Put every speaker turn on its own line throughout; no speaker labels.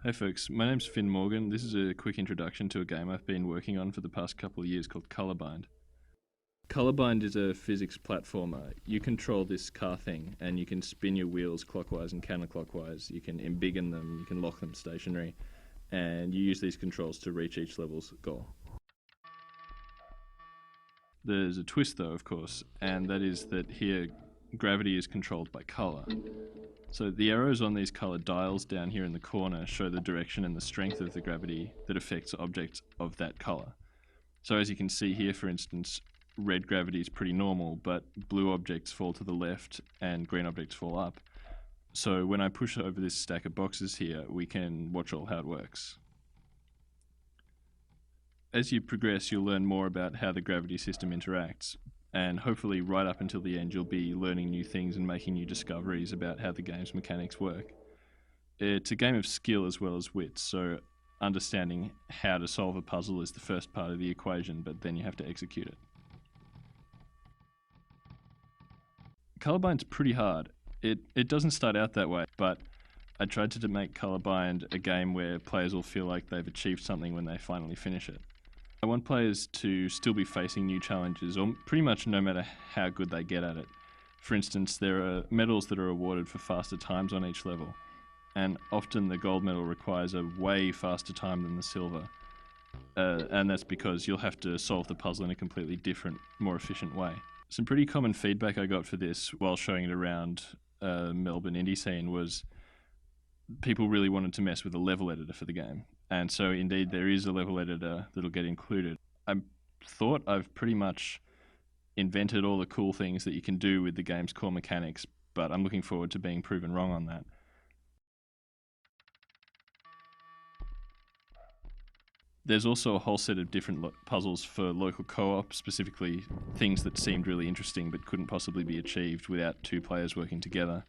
Hey folks, my name's Finn Morgan. This is a quick introduction to a game I've been working on for the past couple of years called Colorbind. Colorbind is a physics platformer. You control this car thing and you can spin your wheels clockwise and counterclockwise. You can embiggen them, you can lock them stationary, and you use these controls to reach each level's goal. There's a twist though, of course, and that is that here gravity is controlled by colour. So the arrows on these coloured dials down here in the corner show the direction and the strength of the gravity that affects objects of that colour. So as you can see here, for instance, red gravity is pretty normal, but blue objects fall to the left and green objects fall up. So when I push over this stack of boxes here, we can watch all how it works. As you progress, you'll learn more about how the gravity system interacts, and hopefully right up until the end you'll be learning new things and making new discoveries about how the game's mechanics work. It's a game of skill as well as wits, so understanding how to solve a puzzle is the first part of the equation, but then you have to execute it. Colorbind's pretty hard. It doesn't start out that way, but I tried to make Colorbind a game where players will feel like they've achieved something when they finally finish it. I want players to still be facing new challenges, or pretty much no matter how good they get at it. For instance, there are medals that are awarded for faster times on each level, and often the gold medal requires a way faster time than the silver. And that's because you'll have to solve the puzzle in a completely different, more efficient way. Some pretty common feedback I got for this while showing it around Melbourne indie scene was people really wanted to mess with a level editor for the game. And so indeed there is a level editor that'll get included. I thought I've pretty much invented all the cool things that you can do with the game's core mechanics, but I'm looking forward to being proven wrong on that. There's also a whole set of different puzzles for local co-op, specifically things that seemed really interesting but couldn't possibly be achieved without two players working together.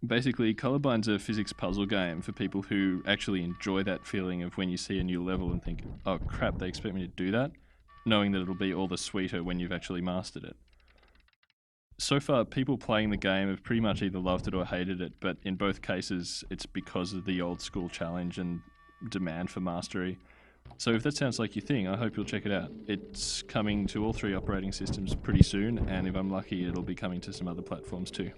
Basically, Colorbind's a physics puzzle game for people who actually enjoy that feeling of when you see a new level and think, oh crap, they expect me to do that? Knowing that it'll be all the sweeter when you've actually mastered it. So far, people playing the game have pretty much either loved it or hated it, but in both cases, it's because of the old school challenge and demand for mastery. So if that sounds like your thing, I hope you'll check it out. It's coming to all 3 operating systems pretty soon, and if I'm lucky, it'll be coming to some other platforms too.